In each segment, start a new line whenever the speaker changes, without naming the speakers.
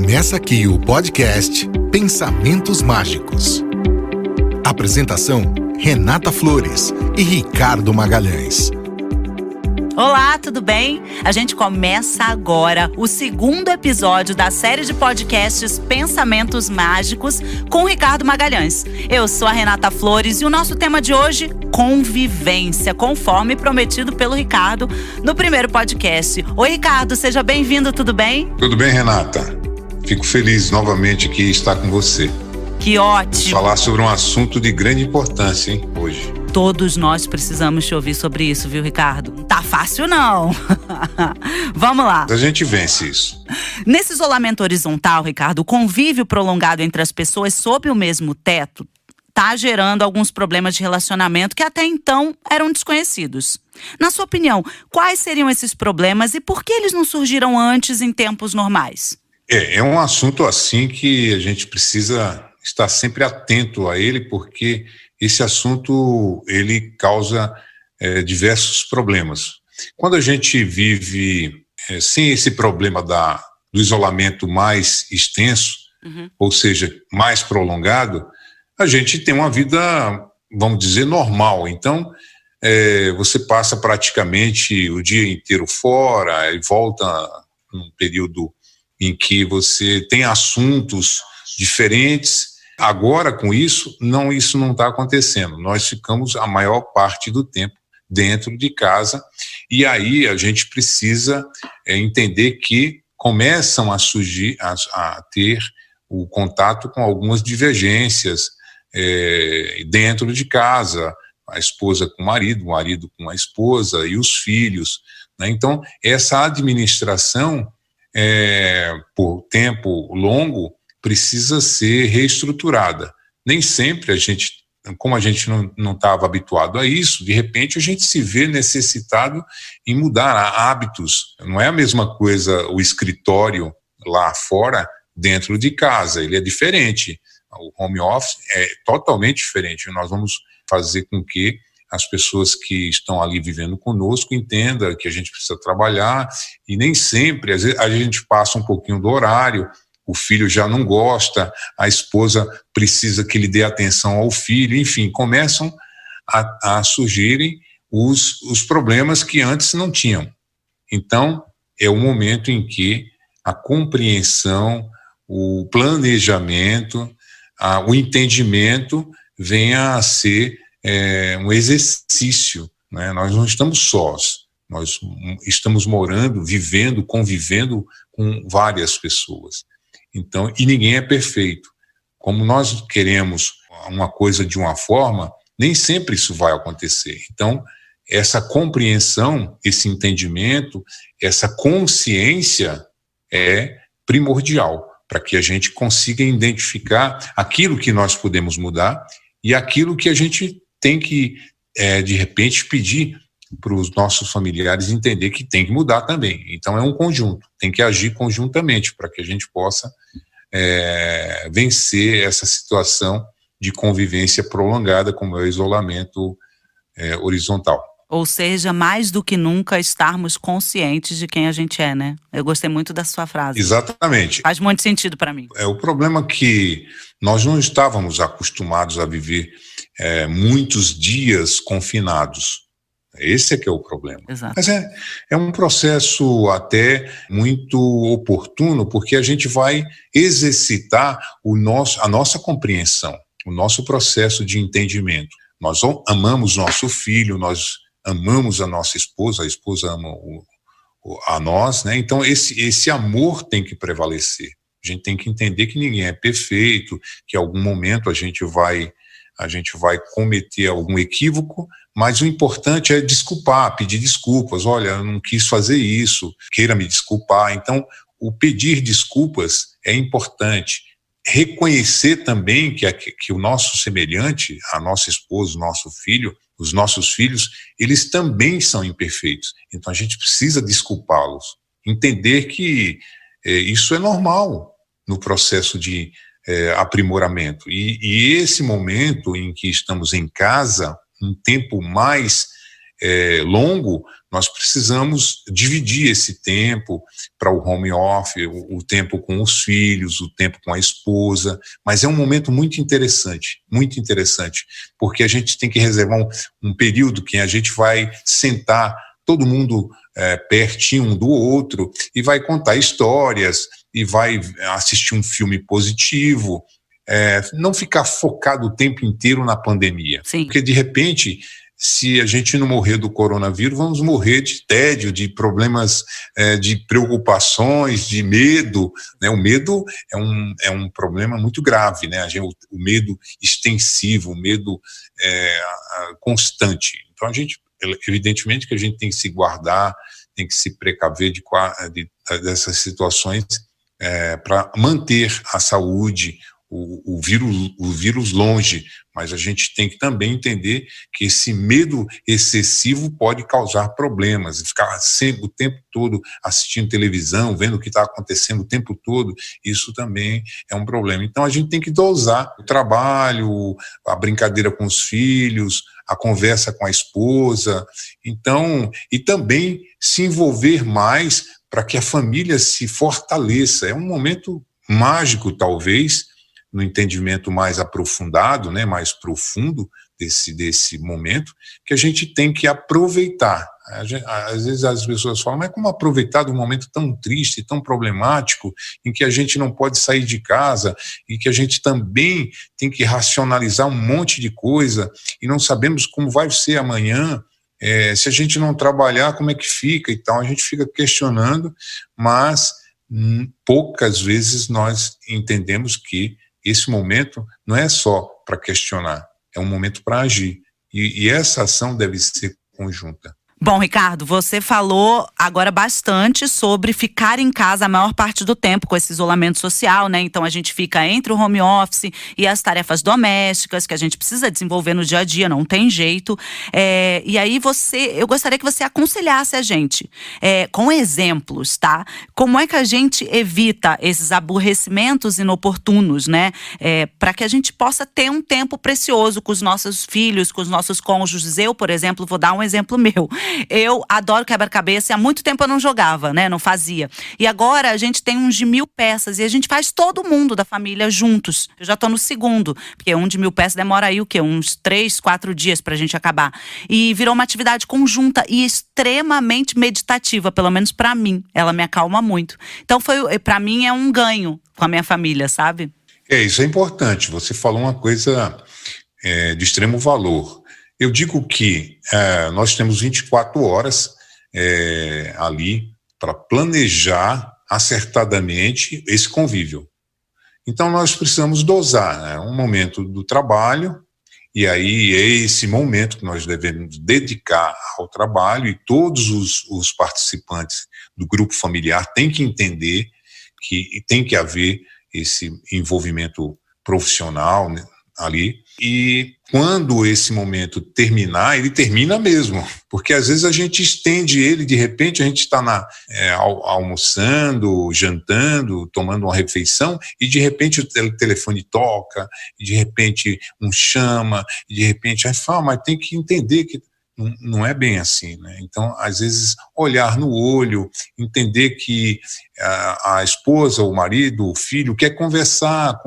Começa aqui o podcast Pensamentos Mágicos. Apresentação: Renata Flores e Ricardo Magalhães.
Olá, tudo bem? A gente começa agora o segundo episódio da série de podcasts Pensamentos Mágicos com Ricardo Magalhães. Eu sou a Renata Flores e o nosso tema de hoje, convivência, conforme prometido pelo Ricardo no primeiro podcast. Oi, Ricardo, seja bem-vindo, tudo bem?
Tudo bem, Renata? Fico feliz novamente aqui estar com você.
Que ótimo!
Falar sobre um assunto de grande importância, hein, hoje.
Todos nós precisamos te ouvir sobre isso, viu, Ricardo? Não tá fácil, não. Vamos lá.
A gente vence isso.
Nesse isolamento horizontal, Ricardo, o convívio prolongado entre as pessoas sob o mesmo teto tá gerando alguns problemas de relacionamento que até então eram desconhecidos. Na sua opinião, quais seriam esses problemas e por que eles não surgiram antes em tempos normais?
É um assunto assim que a gente precisa estar sempre atento a ele, porque esse assunto ele causa diversos problemas. Quando a gente vive sem esse problema do isolamento mais extenso, ou seja, mais prolongado, a gente tem uma vida, vamos dizer, normal. Então, você passa praticamente o dia inteiro fora e volta num período em que você tem assuntos diferentes. Agora, com isso não está acontecendo. Nós ficamos a maior parte do tempo dentro de casa e aí a gente precisa entender que começam a surgir, a ter o contato com algumas divergências dentro de casa, a esposa com o marido com a esposa e os filhos, né? Então, essa administração por tempo longo precisa ser reestruturada. Nem sempre como a gente não estava habituado a isso, de repente a gente se vê necessitado em mudar hábitos. Não é a mesma coisa o escritório lá fora, dentro de casa, ele é diferente. O home office é totalmente diferente. Nós vamos fazer com que as pessoas que estão ali vivendo conosco entendam que a gente precisa trabalhar e nem sempre, às vezes a gente passa um pouquinho do horário, o filho já não gosta, a esposa precisa que lhe dê atenção ao filho, enfim, começam a surgirem os problemas que antes não tinham. Então, é o momento em que a compreensão, o planejamento, o entendimento venha a ser um exercício, né? Nós não estamos sós, nós estamos morando, vivendo, convivendo com várias pessoas. Então, e ninguém é perfeito. Como nós queremos uma coisa de uma forma, nem sempre isso vai acontecer. Então, essa compreensão, esse entendimento, essa consciência é primordial para que a gente consiga identificar aquilo que nós podemos mudar e aquilo que a gente tem que, de repente, pedir para os nossos familiares entender que tem que mudar também. Então é um conjunto, tem que agir conjuntamente para que a gente possa vencer essa situação de convivência prolongada, como é o isolamento horizontal.
Ou seja, mais do que nunca estarmos conscientes de quem a gente é, né? Eu gostei muito da sua frase.
Exatamente.
Faz muito sentido para mim.
O problema é que nós não estávamos acostumados a viver muitos dias confinados. Esse é que é o problema.
Exato.
Mas é um processo até muito oportuno, porque a gente vai exercitar a nossa compreensão, o nosso processo de entendimento. Nós amamos nosso filho, nós amamos a nossa esposa, a esposa ama a nós, né? Então esse amor tem que prevalecer. A gente tem que entender que ninguém é perfeito, que em algum momento a gente vai cometer algum equívoco, mas o importante é desculpar, pedir desculpas. Olha, eu não quis fazer isso, queira me desculpar. Então, o pedir desculpas é importante. Reconhecer também que o nosso semelhante, a nossa esposa, o nosso filho, os nossos filhos, eles também são imperfeitos. Então, a gente precisa desculpá-los. Entender que isso é normal no processo de aprimoramento. E esse momento em que estamos em casa, um tempo mais longo, nós precisamos dividir esse tempo para o home office, o tempo com os filhos, o tempo com a esposa, mas é um momento muito interessante, porque a gente tem que reservar um período que a gente vai sentar todo mundo pertinho um do outro e vai contar histórias e vai assistir um filme positivo, não ficar focado o tempo inteiro na pandemia.
Sim.
Porque, de repente, se a gente não morrer do coronavírus, vamos morrer de tédio, de problemas, de preocupações, de medo, né? O medo é um problema muito grave, né? O medo extensivo, o medo constante. Então, evidentemente que a gente tem que se guardar, tem que se precaver dessas situações para manter a saúde, o vírus longe, mas a gente tem que também entender que esse medo excessivo pode causar problemas, ficar sempre, o tempo todo assistindo televisão, vendo o que está acontecendo o tempo todo, isso também é um problema. Então a gente tem que dosar o trabalho, a brincadeira com os filhos, a conversa com a esposa, então, e também se envolver mais para que a família se fortaleça. É um momento mágico, talvez, no entendimento mais aprofundado, né, mais profundo desse momento, que a gente tem que aproveitar. Às vezes as pessoas falam, mas como aproveitar de um momento tão triste, tão problemático, em que a gente não pode sair de casa e que a gente também tem que racionalizar um monte de coisa e não sabemos como vai ser amanhã, se a gente não trabalhar, como é que fica e tal. A gente fica questionando, mas poucas vezes nós entendemos que esse momento não é só para questionar, é um momento para agir. E essa ação deve ser conjunta.
Bom, Ricardo, você falou agora bastante sobre ficar em casa a maior parte do tempo com esse isolamento social, né? Então a gente fica entre o home office e as tarefas domésticas que a gente precisa desenvolver no dia a dia, não tem jeito. E aí eu gostaria que você aconselhasse a gente com exemplos, tá? Como é que a gente evita esses aborrecimentos inoportunos, né? Para que a gente possa ter um tempo precioso com os nossos filhos, com os nossos cônjuges. Eu, por exemplo, vou dar um exemplo meu. Eu adoro quebra-cabeça e há muito tempo eu não jogava, né? Não fazia. E agora a gente tem uns de 1000 peças e a gente faz todo mundo da família juntos. Eu já tô no segundo, porque um de 1000 peças demora aí o quê? Uns 3, 4 dias pra gente acabar. E virou uma atividade conjunta e extremamente meditativa, pelo menos pra mim. Ela me acalma muito. Então pra mim é um ganho com a minha família, sabe?
Isso é importante. Você falou uma coisa de extremo valor. Eu digo que nós temos 24 horas ali para planejar acertadamente esse convívio. Então nós precisamos dosar, né, um momento do trabalho, e aí é esse momento que nós devemos dedicar ao trabalho, e todos os participantes do grupo familiar têm que entender que tem que haver esse envolvimento profissional, né, ali. E quando esse momento terminar, ele termina mesmo, porque às vezes a gente estende ele, de repente a gente está almoçando, jantando, tomando uma refeição, e de repente o telefone toca, e de repente um chama, e de repente aí fala, mas tem que entender que não é bem assim, né? Então, às vezes, olhar no olho, entender que a esposa, o marido, o filho quer conversar,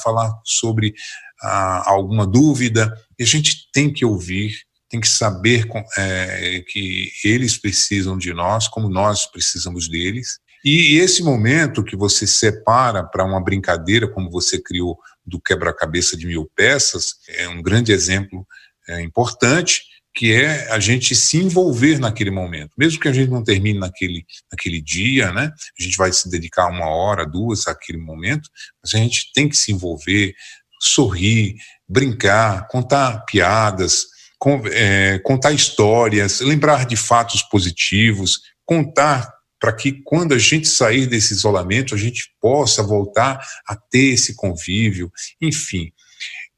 falar sobre alguma dúvida, e a gente tem que ouvir, tem que saber que eles precisam de nós, como nós precisamos deles. E esse momento que você separa para uma brincadeira, como você criou do quebra-cabeça de 1000 peças, é um grande exemplo importante, que é a gente se envolver naquele momento. Mesmo que a gente não termine naquele dia, né? A gente vai se dedicar 1 hora, 2 àquele momento, mas a gente tem que se envolver, sorrir, brincar, contar piadas, contar histórias, lembrar de fatos positivos, contar para que quando a gente sair desse isolamento, a gente possa voltar a ter esse convívio, enfim.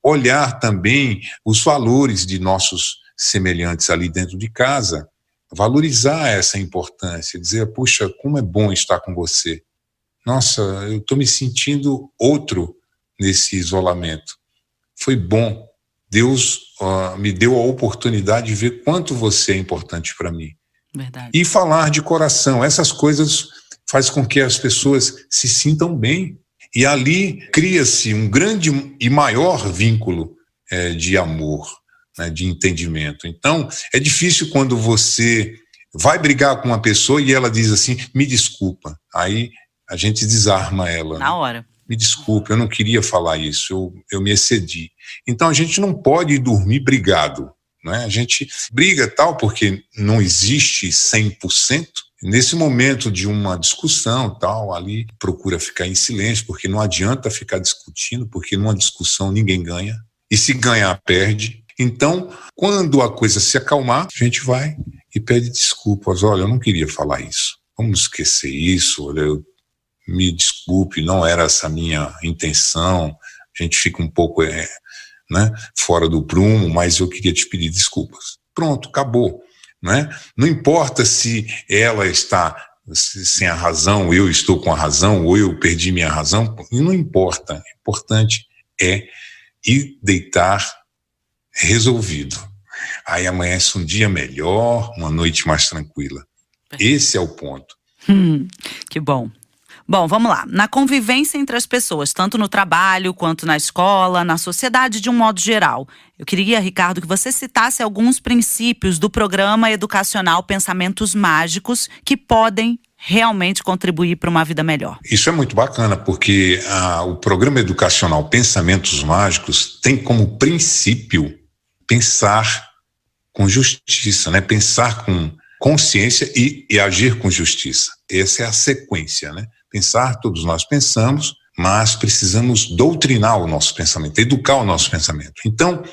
Olhar também os valores de nossos semelhantes ali dentro de casa, valorizar essa importância, dizer, puxa, como é bom estar com você. Nossa, eu estou me sentindo outro nesse isolamento. Foi bom. Deus me deu a oportunidade de ver quanto você é importante para mim.
Verdade.
E falar de coração, essas coisas faz com que as pessoas se sintam bem. E ali cria-se um grande e maior vínculo de amor, né, de entendimento. Então, é difícil quando você vai brigar com uma pessoa e ela diz assim, me desculpa. Aí a gente desarma ela.
Na hora.
Me desculpe, eu não queria falar isso, eu me excedi. Então a gente não pode dormir brigado, né? A gente briga tal porque não existe 100%. Nesse momento de uma discussão tal, ali procura ficar em silêncio, porque não adianta ficar discutindo, porque numa discussão ninguém ganha, e se ganhar perde. Então, quando a coisa se acalmar, a gente vai e pede desculpas. Olha, eu não queria falar isso, vamos esquecer isso, olha, me desculpe, não era essa a minha intenção, a gente fica um pouco né, fora do prumo, mas eu queria te pedir desculpas. Pronto, acabou. Né? Não importa se ela está sem a razão, eu estou com a razão, ou eu perdi minha razão, não importa. O importante é ir deitar resolvido. Aí amanhece um dia melhor, uma noite mais tranquila. Esse é o ponto.
Que bom. Bom, vamos lá. Na convivência entre as pessoas, tanto no trabalho quanto na escola, na sociedade de um modo geral, eu queria, Ricardo, que você citasse alguns princípios do programa educacional Pensamentos Mágicos que podem realmente contribuir para uma vida melhor.
Isso é muito bacana, porque o programa educacional Pensamentos Mágicos tem como princípio pensar com justiça, né? Pensar com consciência e agir com justiça. Essa é a sequência, né? Pensar, todos nós pensamos, mas precisamos doutrinar o nosso pensamento, educar o nosso pensamento. Então,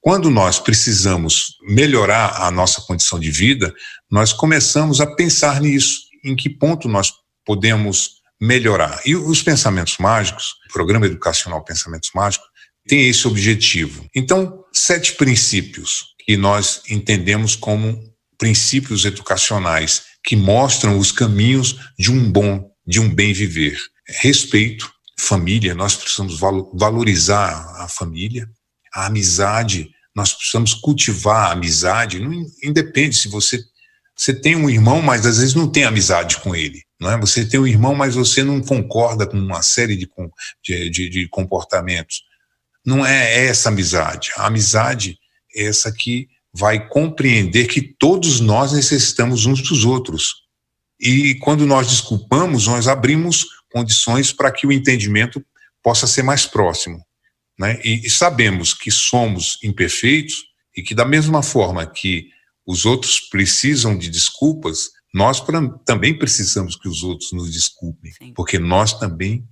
quando nós precisamos melhorar a nossa condição de vida, nós começamos a pensar nisso, em que ponto nós podemos melhorar. E os pensamentos mágicos, o programa educacional Pensamentos Mágicos, tem esse objetivo. Então, 7 princípios que nós entendemos como princípios educacionais que mostram os caminhos de um bem viver. Respeito, família, nós precisamos valorizar a família, a amizade, nós precisamos cultivar a amizade, não independe se você tem um irmão, mas às vezes não tem amizade com ele, não é? Você tem um irmão, mas você não concorda com uma série de comportamentos. Não é essa amizade. A amizade é essa que vai compreender que todos nós necessitamos uns dos outros. E quando nós desculpamos, nós abrimos condições para que o entendimento possa ser mais próximo, né? E sabemos que somos imperfeitos e que da mesma forma que os outros precisam de desculpas, nós também precisamos que os outros nos desculpem. Sim. Porque nós também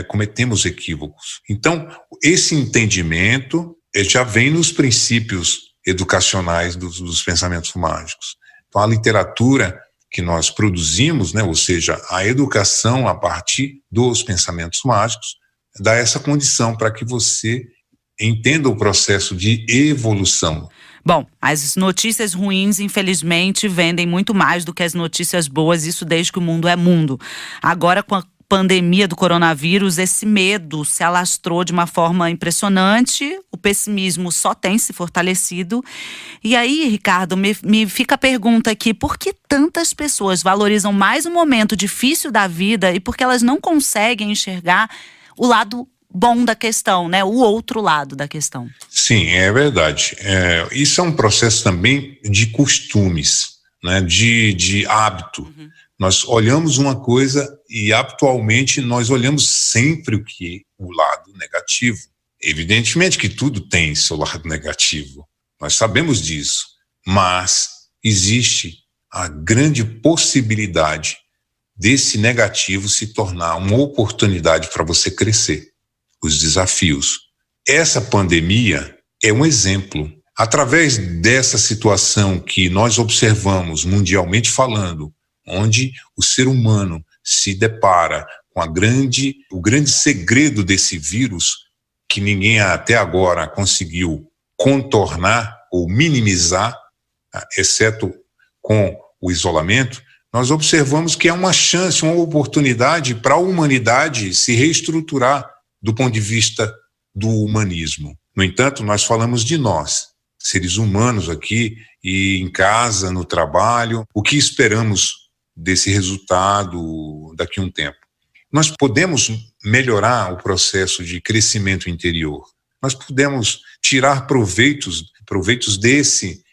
cometemos equívocos. Então, esse entendimento já vem nos princípios educacionais dos pensamentos mágicos. Então, a literatura que nós produzimos, né, ou seja, a educação a partir dos pensamentos mágicos, dá essa condição para que você entenda o processo de evolução.
Bom, as notícias ruins, infelizmente, vendem muito mais do que as notícias boas, isso desde que o mundo é mundo. Agora, com a pandemia do coronavírus, esse medo se alastrou de uma forma impressionante, o pessimismo só tem se fortalecido. E aí, Ricardo, me fica a pergunta aqui, por que tantas pessoas valorizam mais o momento difícil da vida e por que elas não conseguem enxergar o lado bom da questão, né? O outro lado da questão?
Sim, é verdade. Isso é um processo também de costumes, né? De hábito. Uhum. Nós olhamos uma coisa e habitualmente nós olhamos sempre o lado negativo. Evidentemente que tudo tem seu lado negativo, nós sabemos disso, mas existe a grande possibilidade desse negativo se tornar uma oportunidade para você crescer. Os desafios. Essa pandemia é um exemplo. Através dessa situação que nós observamos mundialmente falando, onde o ser humano se depara com o grande segredo desse vírus, que ninguém até agora conseguiu contornar ou minimizar, exceto com o isolamento, nós observamos que é uma chance, uma oportunidade para a humanidade se reestruturar do ponto de vista do humanismo. No entanto, nós falamos de nós. seres humanos aqui, e em casa, no trabalho, o que esperamos desse resultado daqui a um tempo. Nós podemos melhorar o processo de crescimento interior. Nós podemos tirar proveitos desse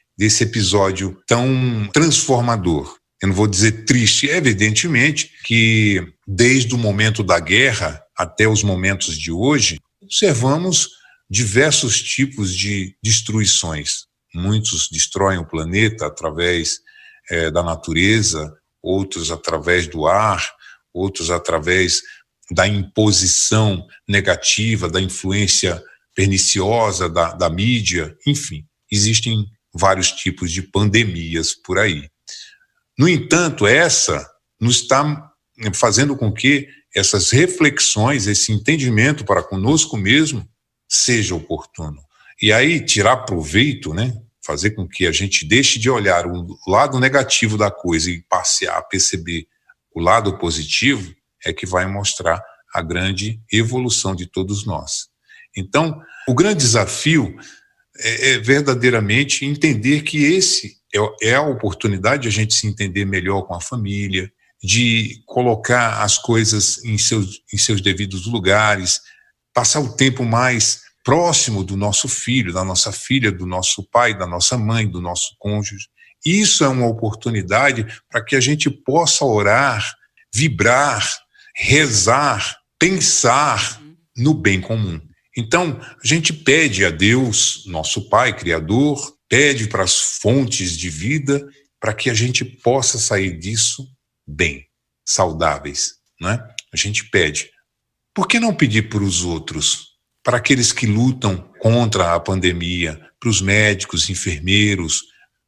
episódio tão transformador. Eu não vou dizer triste, evidentemente que desde o momento da guerra até os momentos de hoje, observamos diversos tipos de destruições. Muitos destroem o planeta através da natureza, outros através do ar, outros através da imposição negativa, da influência perniciosa da mídia, enfim, existem vários tipos de pandemias por aí. No entanto, essa nos está fazendo com que essas reflexões, esse entendimento para conosco mesmo, seja oportuno. E aí, tirar proveito, né? Fazer com que a gente deixe de olhar o lado negativo da coisa e passe a perceber o lado positivo, é que vai mostrar a grande evolução de todos nós. Então, o grande desafio é verdadeiramente entender que esse é a oportunidade de a gente se entender melhor com a família, de colocar as coisas em seus devidos lugares, passar o tempo mais próximo do nosso filho, da nossa filha, do nosso pai, da nossa mãe, do nosso cônjuge. Isso é uma oportunidade para que a gente possa orar, vibrar, rezar, pensar no bem comum. Então, a gente pede a Deus, nosso Pai, Criador, pede para as fontes de vida, para que a gente possa sair disso bem, saudáveis, né? A gente pede. Por que não pedir para os outros, para aqueles que lutam contra a pandemia, para os médicos, enfermeiros,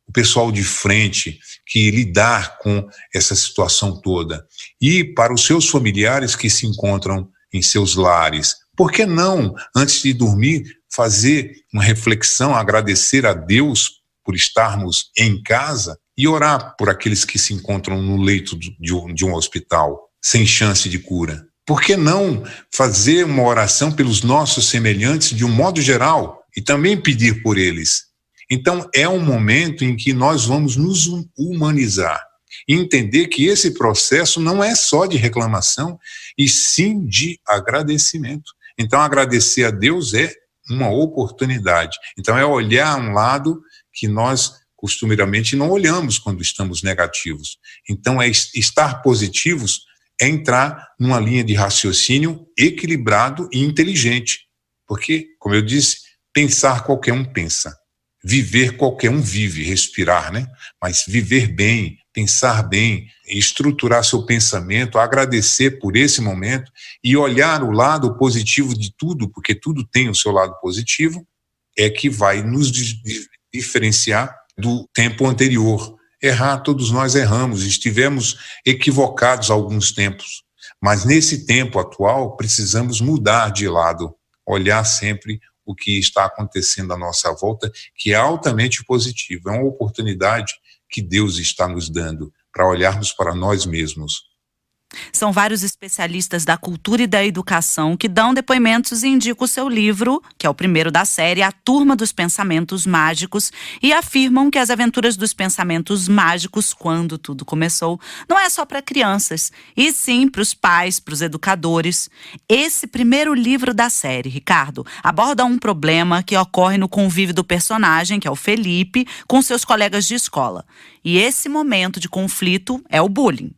o pessoal de frente que lidar com essa situação toda, e para os seus familiares que se encontram em seus lares? Por que não, antes de dormir, fazer uma reflexão, agradecer a Deus por estarmos em casa e orar por aqueles que se encontram no leito de um hospital, sem chance de cura? Por que não fazer uma oração pelos nossos semelhantes de um modo geral e também pedir por eles? Então, é um momento em que nós vamos nos humanizar e entender que esse processo não é só de reclamação, e sim de agradecimento. Então, agradecer a Deus é uma oportunidade. Então, é olhar um lado que nós costumeiramente não olhamos quando estamos negativos. Então, estar positivos é entrar numa linha de raciocínio equilibrado e inteligente. Porque, como eu disse, pensar qualquer um pensa. Viver qualquer um vive, respirar, né? Mas viver bem, pensar bem, estruturar seu pensamento, agradecer por esse momento e olhar o lado positivo de tudo, porque tudo tem o seu lado positivo, é que vai nos diferenciar do tempo anterior. Errar, todos nós erramos, estivemos equivocados há alguns tempos, mas nesse tempo atual precisamos mudar de lado, olhar sempre o que está acontecendo à nossa volta, que é altamente positivo, é uma oportunidade que Deus está nos dando para olharmos para nós mesmos.
São vários especialistas da cultura e da educação que dão depoimentos e indicam o seu livro, que é o primeiro da série, A Turma dos Pensamentos Mágicos, e afirmam que as aventuras dos pensamentos mágicos, quando tudo começou, não é só para crianças, e sim para os pais, para os educadores. Esse primeiro livro da série, Ricardo, aborda um problema que ocorre no convívio do personagem, que é o Felipe, com seus colegas de escola. E esse momento de conflito é o bullying.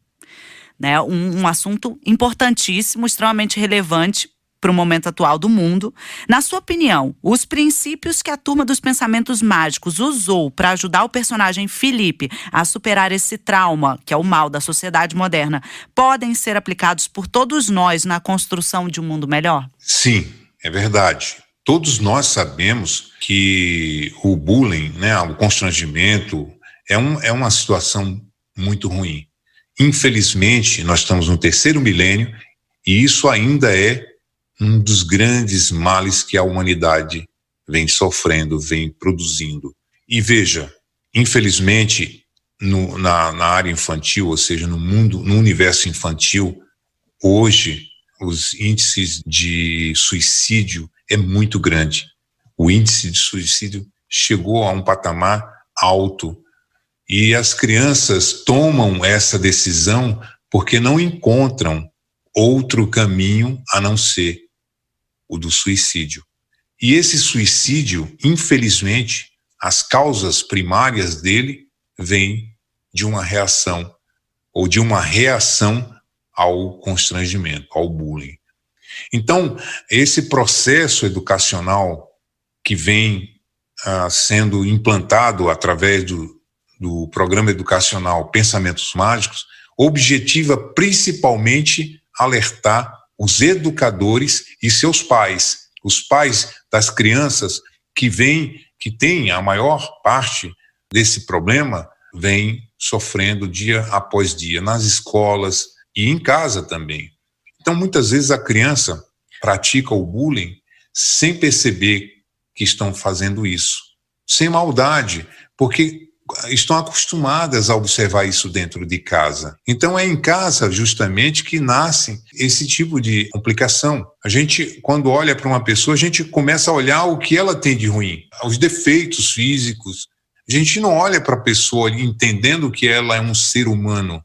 Né, um assunto importantíssimo, extremamente relevante para o momento atual do mundo. Na sua opinião, os princípios que a Turma dos Pensamentos Mágicos usou para ajudar o personagem Felipe a superar esse trauma, que é o mal da sociedade moderna, podem ser aplicados por todos nós na construção de um mundo melhor?
Sim, é verdade. Todos nós sabemos que o bullying, né, o constrangimento, é uma situação muito ruim. Infelizmente, nós estamos no 3º milênio e isso ainda é um dos grandes males que a humanidade vem sofrendo, vem produzindo. E veja, infelizmente, na área infantil, ou seja, no universo infantil, hoje, os índices de suicídio é muito grande. O índice de suicídio chegou a um patamar alto. E as crianças tomam essa decisão porque não encontram outro caminho a não ser o do suicídio. E esse suicídio, infelizmente, as causas primárias dele vêm de uma reação ou de uma reação ao constrangimento, ao bullying. Então, esse processo educacional que vem sendo implantado através do programa educacional Pensamentos Mágicos, objetiva principalmente alertar os educadores e seus pais, os pais das crianças que têm a maior parte desse problema, vem sofrendo dia após dia, nas escolas e em casa também. Então, muitas vezes a criança pratica o bullying sem perceber que estão fazendo isso, sem maldade, porque estão acostumadas a observar isso dentro de casa. Então é em casa justamente que nasce esse tipo de complicação. A gente, quando olha para uma pessoa, a gente começa a olhar o que ela tem de ruim, os defeitos físicos. A gente não olha para a pessoa ali entendendo que ela é um ser humano,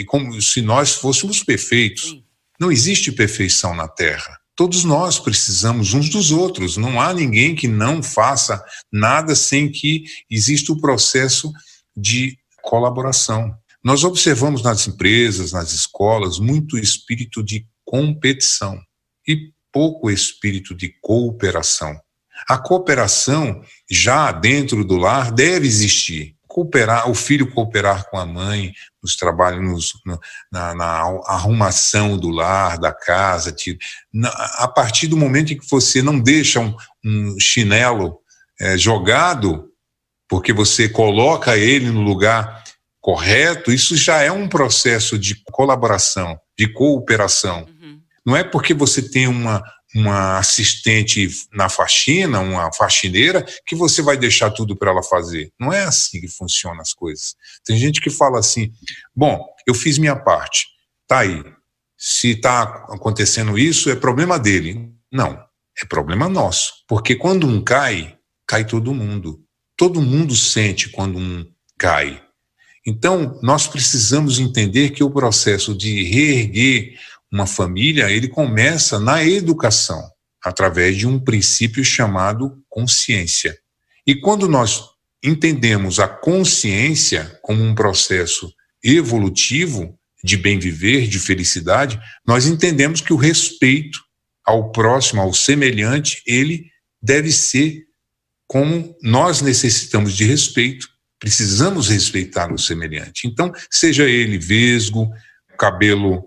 como se nós fôssemos perfeitos. Não existe perfeição na Terra. Todos nós precisamos uns dos outros. Não há ninguém que não faça nada sem que exista o processo de colaboração. Nós observamos nas empresas, nas escolas, muito espírito de competição e pouco espírito de cooperação. A cooperação, já dentro do lar, deve existir. O filho cooperar com a mãe nos trabalhos, na arrumação do lar, da casa. A partir do momento em que você não deixa um chinelo jogado, porque você coloca ele no lugar correto, isso já é um processo de colaboração, de cooperação. Uhum. Não é porque você tem uma assistente na faxina, uma faxineira, que você vai deixar tudo para ela fazer. Não é assim que funcionam as coisas. Tem gente que fala assim, bom, eu fiz minha parte, tá aí. Se está acontecendo isso, é problema dele. Não, é problema nosso. Porque quando um cai, cai todo mundo. Todo mundo sente quando um cai. Então, nós precisamos entender que o processo de reerguer uma família, ele começa na educação, através de um princípio chamado consciência. E quando nós entendemos a consciência como um processo evolutivo de bem viver, de felicidade, nós entendemos que o respeito ao próximo, ao semelhante, ele deve ser como nós necessitamos de respeito, precisamos respeitar o semelhante. Então, seja ele vesgo, cabelo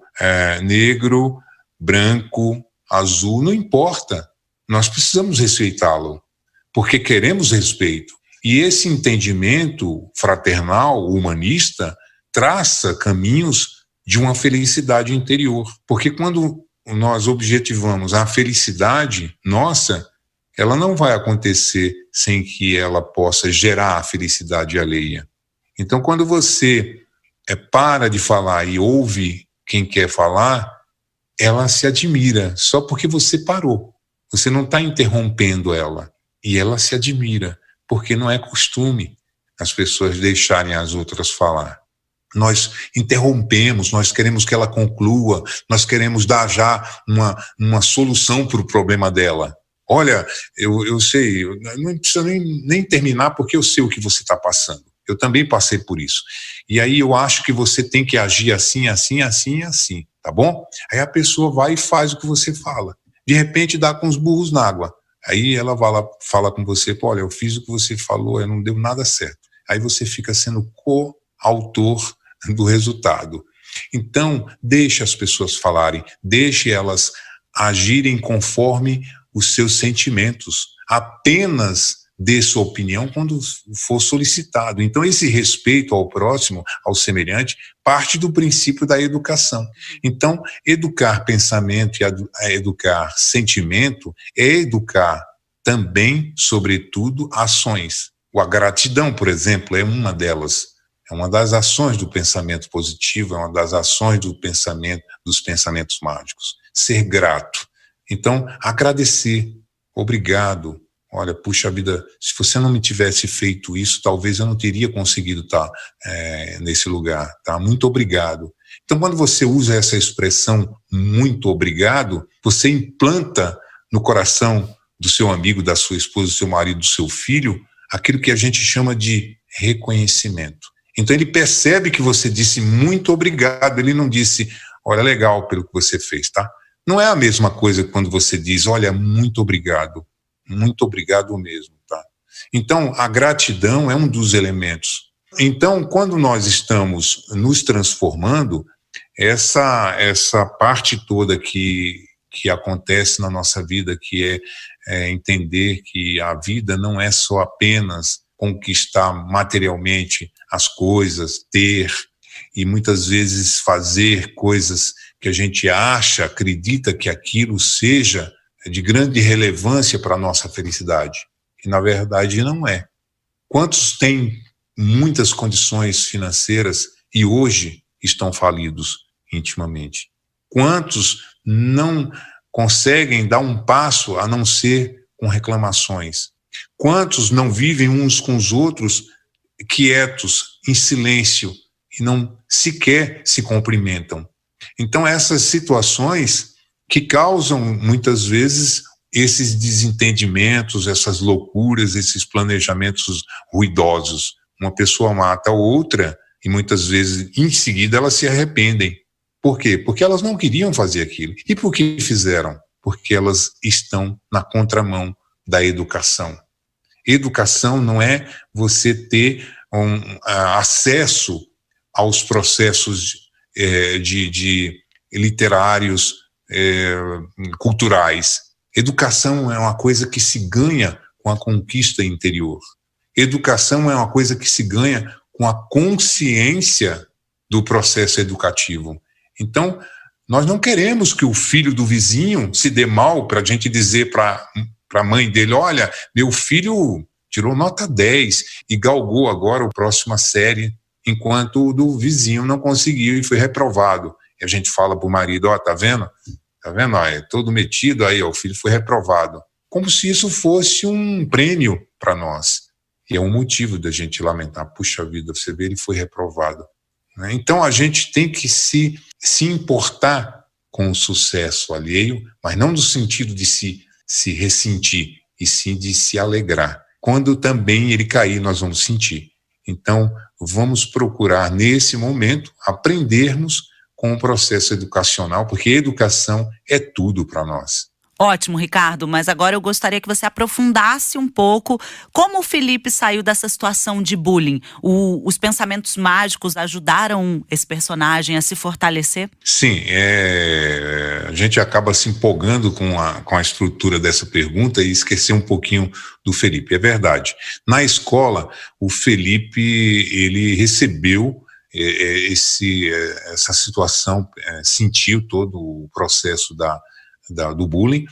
negro, branco, azul, não importa. Nós precisamos respeitá-lo, porque queremos respeito. E esse entendimento fraternal, humanista, traça caminhos de uma felicidade interior. Porque quando nós objetivamos a felicidade nossa, ela não vai acontecer sem que ela possa gerar a felicidade alheia. Então, quando você para de falar e ouve quem quer falar, ela se admira, só porque você parou. Você não está interrompendo ela. E ela se admira, porque não é costume as pessoas deixarem as outras falar. Nós interrompemos, nós queremos que ela conclua, nós queremos dar já uma solução para o problema dela. Olha, eu sei, não precisa nem terminar, porque eu sei o que você está passando. Eu também passei por isso. E aí eu acho que você tem que agir assim, assim, assim e assim, tá bom? Aí a pessoa vai e faz o que você fala. De repente dá com os burros na água. Aí ela vai lá, fala com você, olha, eu fiz o que você falou, não deu nada certo. Aí você fica sendo coautor do resultado. Então, deixe as pessoas falarem, deixe elas agirem conforme os seus sentimentos. Apenas dê sua opinião quando for solicitado. Então, esse respeito ao próximo, ao semelhante, parte do princípio da educação. Então, educar pensamento e educar sentimento é educar também, sobretudo, ações. A gratidão, por exemplo, é uma delas. É uma das ações do pensamento positivo, é uma das ações dos pensamentos mágicos. Ser grato. Então, agradecer. Obrigado. olha, puxa vida, se você não me tivesse feito isso, talvez eu não teria conseguido estar nesse lugar, tá? Muito obrigado. Então, quando você usa essa expressão muito obrigado, você implanta no coração do seu amigo, da sua esposa, do seu marido, do seu filho, aquilo que a gente chama de reconhecimento. Então, ele percebe que você disse muito obrigado, ele não disse, olha, legal pelo que você fez, tá? Não é a mesma coisa quando você diz, olha, muito obrigado mesmo, tá? Então, a gratidão é um dos elementos. Então, quando nós estamos nos transformando, essa parte toda que acontece na nossa vida, que é entender que a vida não é só apenas conquistar materialmente as coisas, ter, e muitas vezes fazer coisas que a gente acredita que aquilo seja de grande relevância para a nossa felicidade. E, na verdade, não é. Quantos têm muitas condições financeiras e hoje estão falidos intimamente? Quantos não conseguem dar um passo a não ser com reclamações? Quantos não vivem uns com os outros quietos, em silêncio, e não sequer se cumprimentam? Então, essas situações que causam, muitas vezes, esses desentendimentos, essas loucuras, esses planejamentos ruidosos. Uma pessoa mata a outra e, muitas vezes, em seguida, elas se arrependem. Por quê? Porque elas não queriam fazer aquilo. E por que fizeram? Porque elas estão na contramão da educação. Educação não é você ter acesso aos processos de literários, culturais. Educação é uma coisa que se ganha com a conquista interior. Educação é uma coisa que se ganha com a consciência do processo educativo. Então, nós não queremos que o filho do vizinho se dê mal para a gente dizer para a mãe dele, olha, meu filho tirou nota 10 e galgou agora a próxima série, enquanto o do vizinho não conseguiu e foi reprovado. E a gente fala para o marido, ó, tá vendo? Tá vendo? Ó, é todo metido aí, ó, o filho foi reprovado. Como se isso fosse um prêmio para nós. E é um motivo da gente lamentar. Puxa vida, você vê, ele foi reprovado. Né? Então a gente tem que se importar com o sucesso alheio, mas não no sentido de se ressentir, e sim de se alegrar. Quando também ele cair, nós vamos sentir. Então, vamos procurar, nesse momento, aprendermos com o processo educacional, porque educação é tudo para nós.
Ótimo, Ricardo, mas agora eu gostaria que você aprofundasse um pouco como o Felipe saiu dessa situação de bullying. Os pensamentos mágicos ajudaram esse personagem a se fortalecer?
Sim, a gente acaba se empolgando com a estrutura dessa pergunta e esquecer um pouquinho do Felipe. É verdade. Na escola, o Felipe ele recebeu essa situação, sentiu todo o processo do bullying,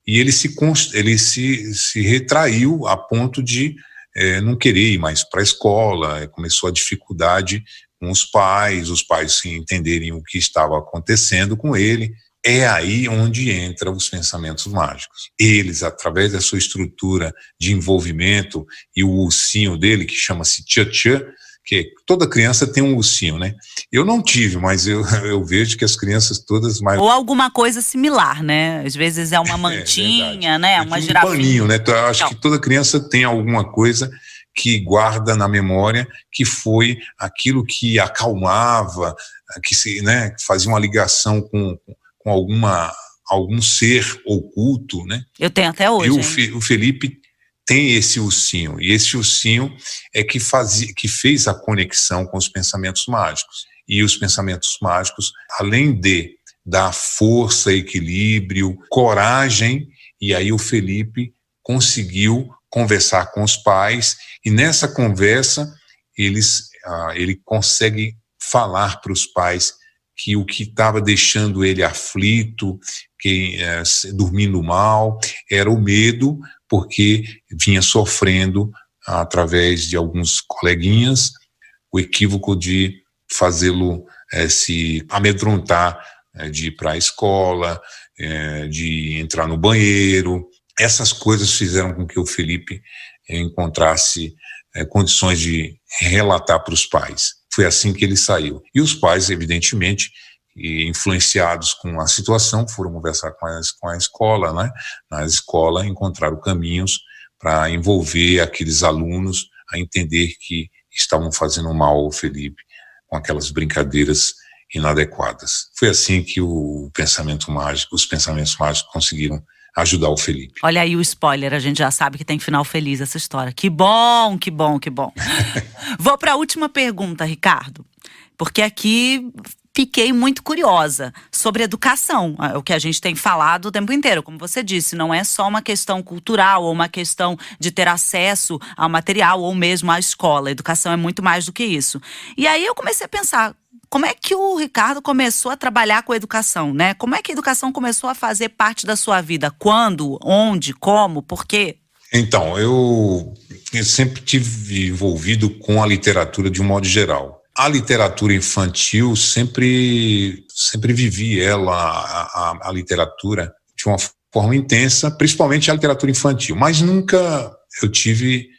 e ele se retraiu a ponto de não querer ir mais para a escola. Começou a dificuldade com os pais se entenderem o que estava acontecendo com ele. É aí onde entram os pensamentos mágicos. Eles, através da sua estrutura de envolvimento e o ursinho dele, que chama-se Tchatchã, que toda criança tem um ursinho, né? Eu não tive, mas eu vejo que as crianças todas mais...
Ou alguma coisa similar, né? Às vezes é uma mantinha, né? Uma girafinha.
Um paninho, né? Eu acho que toda criança tem alguma coisa que guarda na memória, que foi aquilo que acalmava, que fazia uma ligação com algum ser oculto, né? Eu
tenho até hoje.
E o Felipe tem esse ursinho, e esse ursinho é que fez a conexão com os pensamentos mágicos. E os pensamentos mágicos, além de dar força, equilíbrio, coragem, e aí o Felipe conseguiu conversar com os pais, e nessa conversa ele consegue falar para os pais que o que estava deixando ele aflito, dormindo mal, era o medo, porque vinha sofrendo, através de alguns coleguinhas, o equívoco de fazê-lo se amedrontar, de ir para a escola, de entrar no banheiro, essas coisas fizeram com que o Felipe encontrasse condições de relatar para os pais. Foi assim que ele saiu. E os pais, evidentemente, influenciados com a situação, foram conversar com a escola, né? Na escola encontraram caminhos para envolver aqueles alunos a entender que estavam fazendo mal ao Felipe com aquelas brincadeiras inadequadas. Foi assim que os pensamentos mágicos conseguiram ajudar o Felipe.
Olha aí o spoiler, a gente já sabe que tem final feliz essa história. Que bom, que bom, que bom. Vou para a última pergunta, Ricardo, porque aqui fiquei muito curiosa sobre educação, o que a gente tem falado o tempo inteiro. Como você disse, não é só uma questão cultural ou uma questão de ter acesso ao material ou mesmo à escola. A educação é muito mais do que isso. E aí eu comecei a pensar, como é que o Ricardo começou a trabalhar com a educação, né? Como é que a educação começou a fazer parte da sua vida? Quando? Onde? Como? Por quê?
Então, eu sempre tive envolvido com a literatura de um modo geral. A literatura infantil sempre vivi a literatura de uma forma intensa, principalmente a literatura infantil, mas nunca eu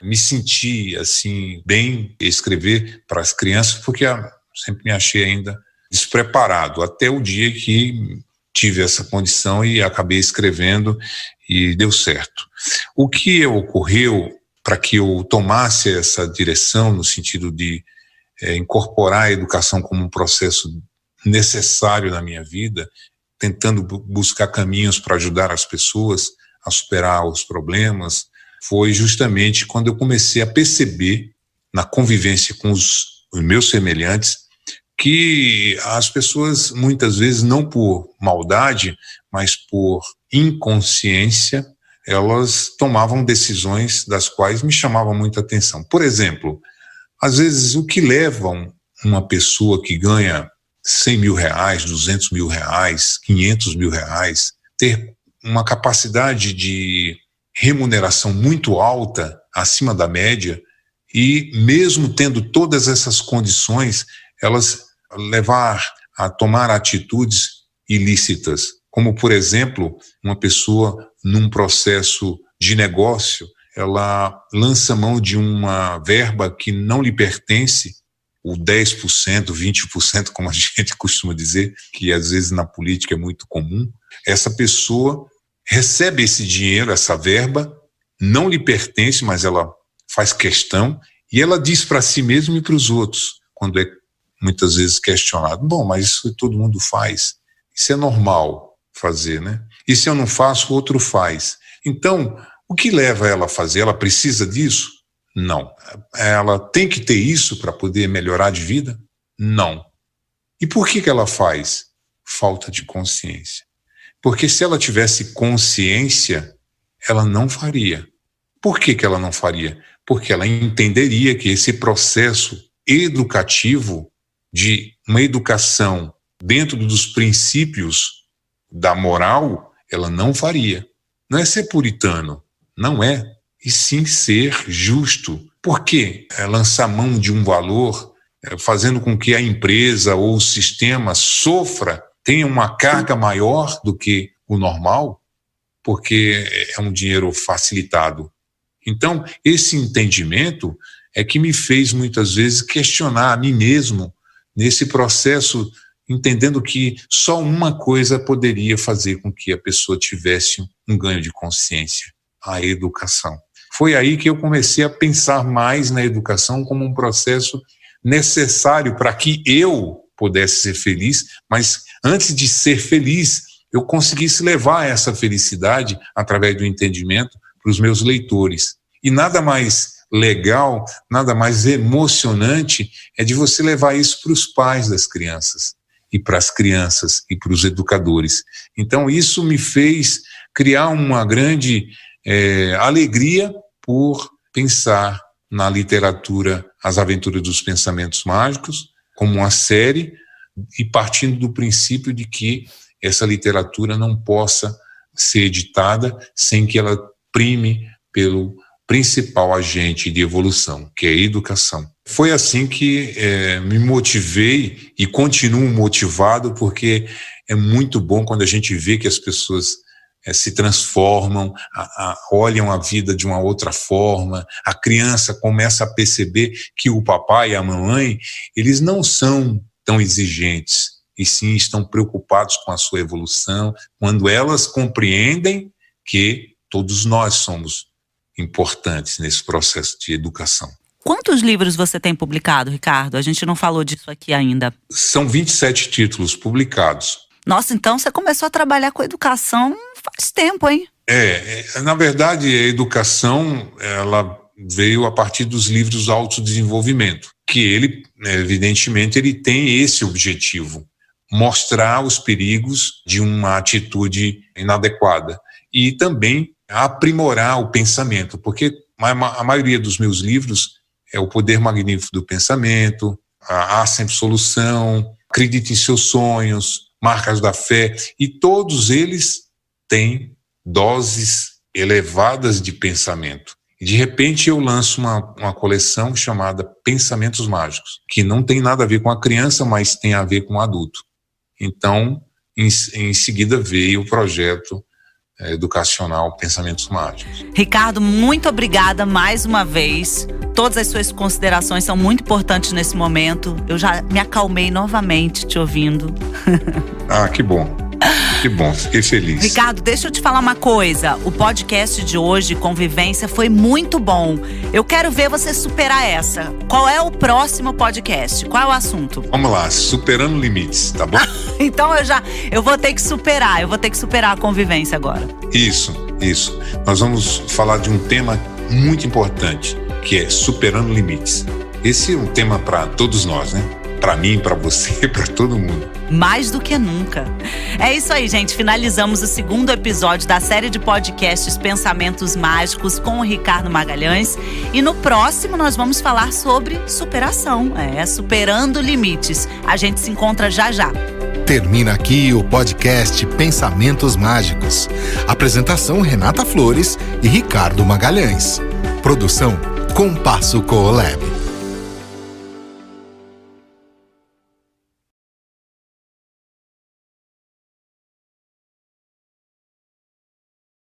me senti assim bem escrever para as crianças, porque sempre me achei ainda despreparado, até o dia que tive essa condição e acabei escrevendo e deu certo. O que ocorreu para que eu tomasse essa direção no sentido de incorporar a educação como um processo necessário na minha vida, tentando buscar caminhos para ajudar as pessoas a superar os problemas, foi justamente quando eu comecei a perceber, na convivência com os meus semelhantes, que as pessoas, muitas vezes, não por maldade, mas por inconsciência, elas tomavam decisões das quais me chamavam muita atenção. Por exemplo, às vezes, o que leva uma pessoa que ganha 100 mil reais, 200 mil reais, 500 mil reais, ter uma capacidade de remuneração muito alta, acima da média, e mesmo tendo todas essas condições, elas levar a tomar atitudes ilícitas, como, por exemplo, uma pessoa num processo de negócio, ela lança mão de uma verba que não lhe pertence, o 10%, 20%, como a gente costuma dizer, que às vezes na política é muito comum. Essa pessoa recebe esse dinheiro, essa verba, não lhe pertence, mas ela faz questão, e ela diz para si mesma e para os outros, quando é muitas vezes questionado, bom, mas isso todo mundo faz, isso é normal fazer, né? E se eu não faço, o outro faz. Então, o que leva ela a fazer? Ela precisa disso? Não. Ela tem que ter isso para poder melhorar de vida? Não. E por que ela faz? Falta de consciência. Porque se ela tivesse consciência, ela não faria. Por que ela não faria? Porque ela entenderia que esse processo educativo de uma educação dentro dos princípios da moral, ela não faria. Não é ser puritano, não é, e sim ser justo. Por quê? Lançar mão de um valor, fazendo com que a empresa ou o sistema sofra, tenha uma carga maior do que o normal, porque é um dinheiro facilitado. Então, esse entendimento é que me fez muitas vezes questionar a mim mesmo nesse processo, entendendo que só uma coisa poderia fazer com que a pessoa tivesse um ganho de consciência: a educação. Foi aí que eu comecei a pensar mais na educação como um processo necessário para que eu pudesse ser feliz, mas antes de ser feliz, eu conseguisse levar essa felicidade através do entendimento para os meus leitores. E nada mais legal, nada mais emocionante é de você levar isso para os pais das crianças, e para as crianças, e para os educadores. Então isso me fez criar uma grande alegria por pensar na literatura As Aventuras dos Pensamentos Mágicos como uma série, e partindo do princípio de que essa literatura não possa ser editada sem que ela prime pelo principal agente de evolução, que é a educação. Foi assim que me motivei e continuo motivado, porque é muito bom quando a gente vê que as pessoas se transformam, olham a vida de uma outra forma. A criança começa a perceber que o papai e a mamãe, eles não são tão exigentes, e sim estão preocupados com a sua evolução, quando elas compreendem que todos nós somos importantes nesse processo de educação.
Quantos livros você tem publicado, Ricardo? A gente não falou disso aqui ainda.
São 27 títulos publicados.
Nossa, então você começou a trabalhar com educação faz tempo, hein?
Na verdade, a educação, ela veio a partir dos livros de autodesenvolvimento, que ele, evidentemente, ele tem esse objetivo, mostrar os perigos de uma atitude inadequada e também aprimorar o pensamento, porque a maioria dos meus livros é o poder magnífico do pensamento, há sempre solução, acredite em seus sonhos, marcas da fé, e todos eles têm doses elevadas de pensamento. E de repente eu lanço uma coleção chamada Pensamentos Mágicos, que não tem nada a ver com a criança, mas tem a ver com o adulto. Então, em seguida veio o projeto educacional Pensamentos Mágicos.
Ricardo, muito obrigada mais uma vez. Todas as suas considerações são muito importantes nesse momento. Eu já me acalmei novamente te ouvindo.
Que bom. Que bom, fiquei feliz.
Ricardo, deixa eu te falar uma coisa. O podcast de hoje, Convivência, foi muito bom. Eu quero ver você superar essa. Qual é o próximo podcast? Qual é o assunto?
Vamos lá, superando limites, tá bom?
Então eu vou ter que superar. Eu vou ter que superar a convivência agora.
Isso. Nós vamos falar de um tema muito importante, que é superando limites. Esse é um tema para todos nós, né? Para mim, para você, para todo mundo.
Mais do que nunca. É isso aí, gente. Finalizamos o segundo episódio da série de podcasts Pensamentos Mágicos com o Ricardo Magalhães. E no próximo nós vamos falar sobre superação. Superando limites. A gente se encontra já já.
Termina aqui o podcast Pensamentos Mágicos. Apresentação Renata Flores e Ricardo Magalhães. Produção Compasso Colab.